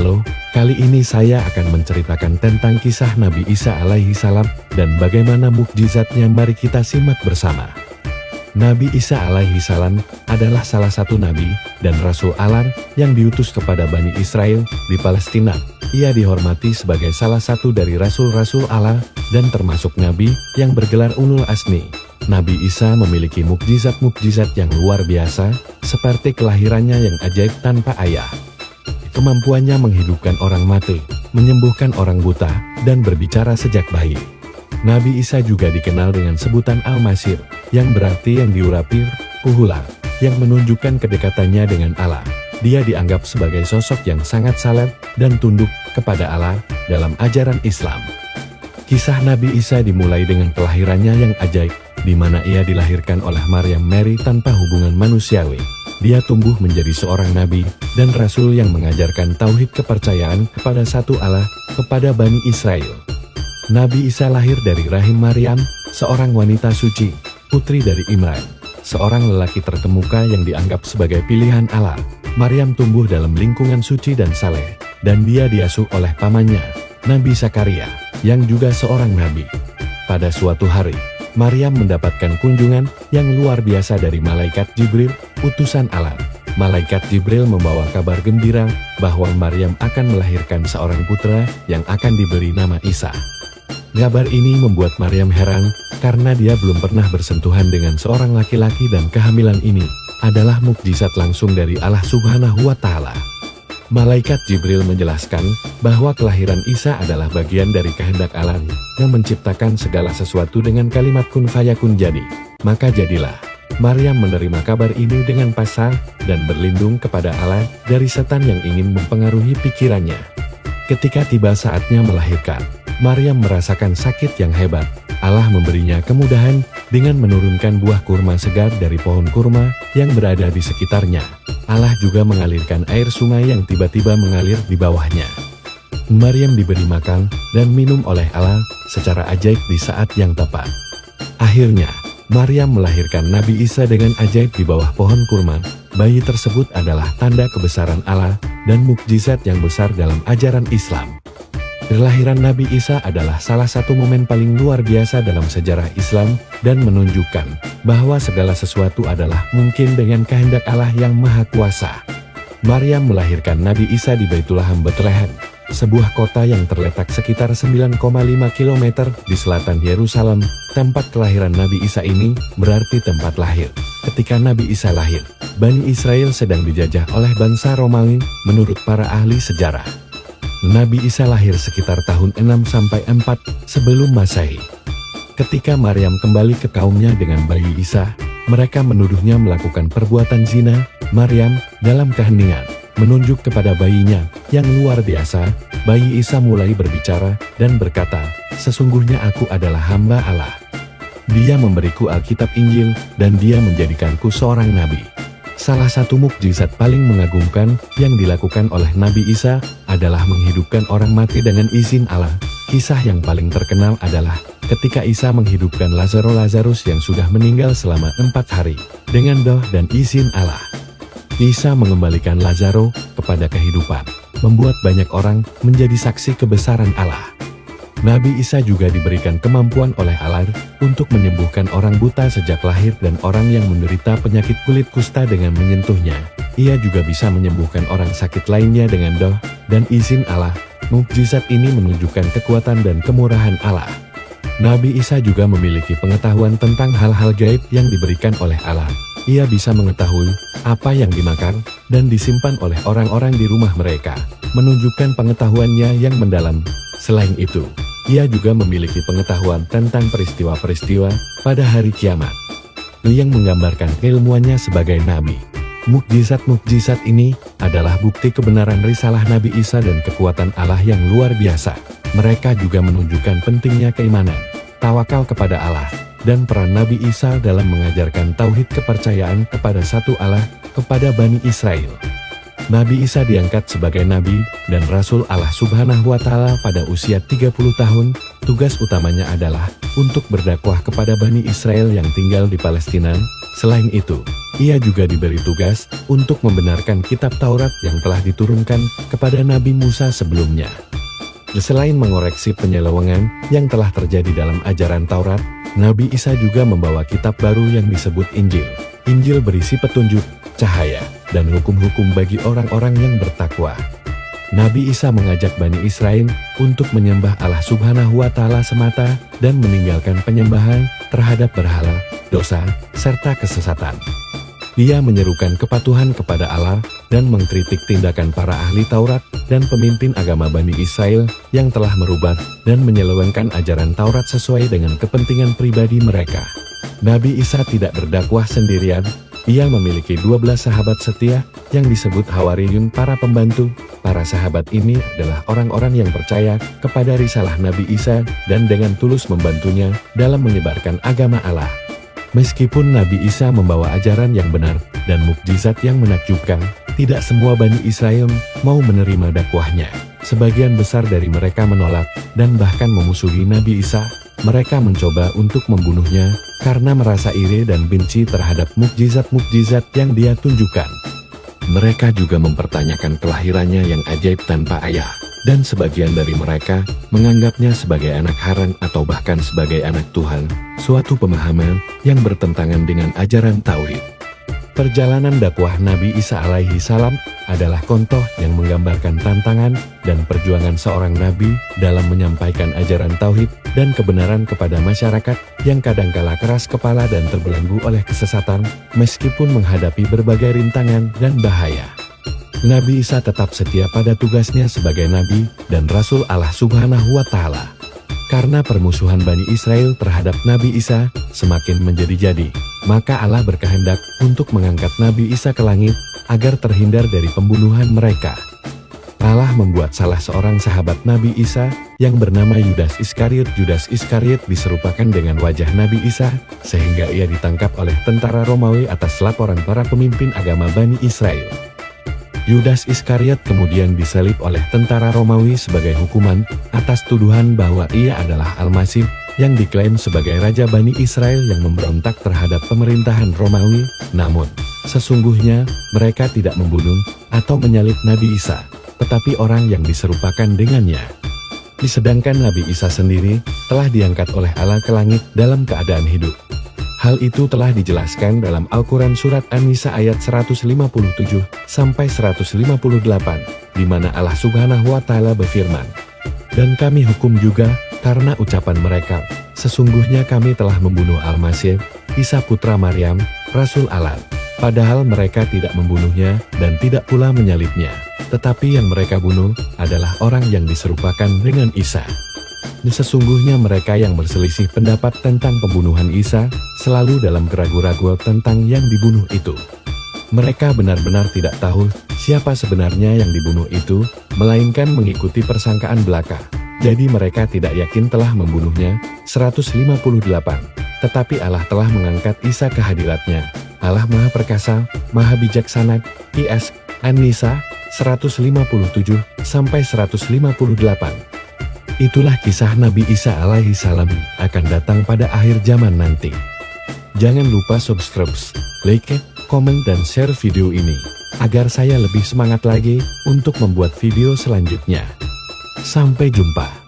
Halo, kali ini saya akan menceritakan tentang kisah Nabi Isa alaihi salam dan bagaimana mukjizatnya. Mari kita simak bersama. Nabi Isa alaihi salam adalah salah satu nabi dan rasul Allah yang diutus kepada Bani Israel di Palestina. Ia dihormati sebagai salah satu dari rasul-rasul Allah dan termasuk nabi yang bergelar Ulul Azmi. Nabi Isa memiliki mukjizat-mukjizat yang luar biasa, seperti kelahirannya yang ajaib tanpa ayah. Kemampuannya menghidupkan orang mati, menyembuhkan orang buta, dan berbicara sejak bayi. Nabi Isa juga dikenal dengan sebutan Al-Masih, yang berarti yang diurapi, puhulah, yang menunjukkan kedekatannya dengan Allah. Dia dianggap sebagai sosok yang sangat saleh dan tunduk kepada Allah dalam ajaran Islam. Kisah Nabi Isa dimulai dengan kelahirannya yang ajaib, di mana ia dilahirkan oleh Maryam Mary tanpa hubungan manusiawi. Dia tumbuh menjadi seorang nabi dan rasul yang mengajarkan tauhid kepercayaan kepada satu Allah kepada Bani Israel. Nabi Isa lahir dari rahim Maryam, seorang wanita suci, putri dari Imran, seorang lelaki terkemuka yang dianggap sebagai pilihan Allah. Maryam tumbuh dalam lingkungan suci dan saleh, dan dia diasuh oleh pamannya, Nabi Zakaria, yang juga seorang nabi. Pada suatu hari, Maryam mendapatkan kunjungan yang luar biasa dari malaikat Jibril, utusan Allah. Malaikat Jibril membawa kabar gembira bahwa Maryam akan melahirkan seorang putra yang akan diberi nama Isa. Kabar ini membuat Maryam heran karena dia belum pernah bersentuhan dengan seorang laki-laki dan kehamilan ini adalah mukjizat langsung dari Allah Subhanahu wa Ta'ala. Malaikat Jibril menjelaskan bahwa kelahiran Isa adalah bagian dari kehendak Allah yang menciptakan segala sesuatu dengan kalimat kun fayakun jadi. Maka jadilah. Maryam menerima kabar ini dengan pasrah dan berlindung kepada Allah dari setan yang ingin mempengaruhi pikirannya. Ketika tiba saatnya melahirkan, Maryam merasakan sakit yang hebat. Allah memberinya kemudahan dengan menurunkan buah kurma segar dari pohon kurma yang berada di sekitarnya. Allah juga mengalirkan air sungai yang tiba-tiba mengalir di bawahnya. Maryam diberi makan dan minum oleh Allah secara ajaib di saat yang tepat. Akhirnya, Maryam melahirkan Nabi Isa dengan ajaib di bawah pohon kurma. Bayi tersebut adalah tanda kebesaran Allah dan mukjizat yang besar dalam ajaran Islam. Kelahiran Nabi Isa adalah salah satu momen paling luar biasa dalam sejarah Islam dan menunjukkan bahwa segala sesuatu adalah mungkin dengan kehendak Allah yang Maha Kuasa. Maryam melahirkan Nabi Isa di Baitulaham Betlehem, sebuah kota yang terletak sekitar 9,5 km di selatan Yerusalem. Tempat kelahiran Nabi Isa ini berarti tempat lahir. Ketika Nabi Isa lahir, Bani Israel sedang dijajah oleh bangsa Romawi menurut para ahli sejarah. Nabi Isa lahir sekitar tahun 6-4 sebelum Masehi. Ketika Maryam kembali ke kaumnya dengan bayi Isa, mereka menuduhnya melakukan perbuatan zina. Maryam, dalam keheningan, menunjuk kepada bayinya yang luar biasa. Bayi Isa mulai berbicara dan berkata, "Sesungguhnya aku adalah hamba Allah. Dia memberiku Alkitab Injil dan dia menjadikanku seorang nabi." Salah satu mukjizat paling mengagumkan yang dilakukan oleh Nabi Isa adalah menghidupkan orang mati dengan izin Allah. Kisah yang paling terkenal adalah ketika Isa menghidupkan Lazarus yang sudah meninggal selama 4 hari dengan doa dan izin Allah. Isa mengembalikan Lazarus kepada kehidupan, membuat banyak orang menjadi saksi kebesaran Allah. Nabi Isa juga diberikan kemampuan oleh Allah untuk menyembuhkan orang buta sejak lahir dan orang yang menderita penyakit kulit kusta dengan menyentuhnya. Ia juga bisa menyembuhkan orang sakit lainnya dengan doa dan izin Allah. Mukjizat ini menunjukkan kekuatan dan kemurahan Allah. Nabi Isa juga memiliki pengetahuan tentang hal-hal gaib yang diberikan oleh Allah. Ia bisa mengetahui apa yang dimakan dan disimpan oleh orang-orang di rumah mereka, menunjukkan pengetahuannya yang mendalam. Selain itu, ia juga memiliki pengetahuan tentang peristiwa-peristiwa pada hari kiamat, yang menggambarkan keilmuannya sebagai nabi. Mukjizat-mukjizat ini adalah bukti kebenaran risalah Nabi Isa dan kekuatan Allah yang luar biasa. Mereka juga menunjukkan pentingnya keimanan, tawakal kepada Allah, dan peran Nabi Isa dalam mengajarkan tauhid kepercayaan kepada satu Allah kepada Bani Israel. Nabi Isa diangkat sebagai nabi dan rasul Allah Subhanahu wa Ta'ala pada usia 30 tahun. Tugas utamanya adalah untuk berdakwah kepada Bani Israel yang tinggal di Palestina. Selain itu, ia juga diberi tugas untuk membenarkan kitab Taurat yang telah diturunkan kepada Nabi Musa sebelumnya. Selain mengoreksi penyelewengan yang telah terjadi dalam ajaran Taurat, Nabi Isa juga membawa kitab baru yang disebut Injil. Injil berisi petunjuk, cahaya, dan hukum-hukum bagi orang-orang yang bertakwa. Nabi Isa mengajak Bani Israel untuk menyembah Allah Subhanahu wa Ta'ala semata dan meninggalkan penyembahan terhadap berhala, dosa, serta kesesatan. Dia menyerukan kepatuhan kepada Allah dan mengkritik tindakan para ahli Taurat dan pemimpin agama Bani Israel yang telah merubah dan menyelewengkan ajaran Taurat sesuai dengan kepentingan pribadi mereka. Nabi Isa tidak berdakwah sendirian, ia memiliki 12 sahabat setia yang disebut Hawariyun, para pembantu. Para sahabat ini adalah orang-orang yang percaya kepada risalah Nabi Isa dan dengan tulus membantunya dalam menyebarkan agama Allah. Meskipun Nabi Isa membawa ajaran yang benar dan mukjizat yang menakjubkan, tidak semua Bani Israel mau menerima dakwahnya. Sebagian besar dari mereka menolak dan bahkan memusuhi Nabi Isa. Mereka mencoba untuk membunuhnya karena merasa iri dan benci terhadap mukjizat-mukjizat yang dia tunjukkan. Mereka juga mempertanyakan kelahirannya yang ajaib tanpa ayah, dan sebagian dari mereka menganggapnya sebagai anak haram atau bahkan sebagai anak Tuhan, suatu pemahaman yang bertentangan dengan ajaran Tauhid. Perjalanan dakwah Nabi Isa alaihi salam adalah contoh yang menggambarkan tantangan dan perjuangan seorang nabi dalam menyampaikan ajaran Tauhid dan kebenaran kepada masyarakat yang kadangkala keras kepala dan terbelenggu oleh kesesatan, meskipun menghadapi berbagai rintangan dan bahaya. Nabi Isa tetap setia pada tugasnya sebagai nabi dan rasul Allah Subhanahu wa Ta'ala. Karena permusuhan Bani Israel terhadap Nabi Isa semakin menjadi-jadi, maka Allah berkehendak untuk mengangkat Nabi Isa ke langit agar terhindar dari pembunuhan mereka. Allah membuat salah seorang sahabat Nabi Isa yang bernama Yudas Iskariot. Yudas Iskariot diserupakan dengan wajah Nabi Isa sehingga ia ditangkap oleh tentara Romawi atas laporan para pemimpin agama Bani Israel. Yudas Iskariot kemudian disalib oleh tentara Romawi sebagai hukuman atas tuduhan bahwa ia adalah Al-Masih yang diklaim sebagai Raja Bani Israel yang memberontak terhadap pemerintahan Romawi. Namun, sesungguhnya mereka tidak membunuh atau menyalib Nabi Isa, tetapi orang yang diserupakan dengannya. Sedangkan Nabi Isa sendiri telah diangkat oleh Allah ke langit dalam keadaan hidup. Hal itu telah dijelaskan dalam Al-Quran Surat An-Nisa ayat 157-158, di mana Allah Subhanahu wa Ta'ala berfirman, "Dan kami hukum juga karena ucapan mereka, sesungguhnya kami telah membunuh Al-Masih, Isa putra Maryam, Rasul Allah. Padahal mereka tidak membunuhnya dan tidak pula menyalibnya, tetapi yang mereka bunuh adalah orang yang diserupakan dengan Isa." Sesungguhnya mereka yang berselisih pendapat tentang pembunuhan Isa selalu dalam keraguan-raguan tentang yang dibunuh itu. Mereka benar-benar tidak tahu siapa sebenarnya yang dibunuh itu, melainkan mengikuti persangkaan belaka. Jadi mereka tidak yakin telah membunuhnya. 158. Tetapi Allah telah mengangkat Isa ke hadiratnya. Allah Maha Perkasa, Maha Bijaksana. IS An-Nisa 157-158. Itulah kisah Nabi Isa alaihi salam akan datang pada akhir zaman nanti. Jangan lupa subscribe, like, komen, dan share video ini, agar saya lebih semangat lagi untuk membuat video selanjutnya. Sampai jumpa.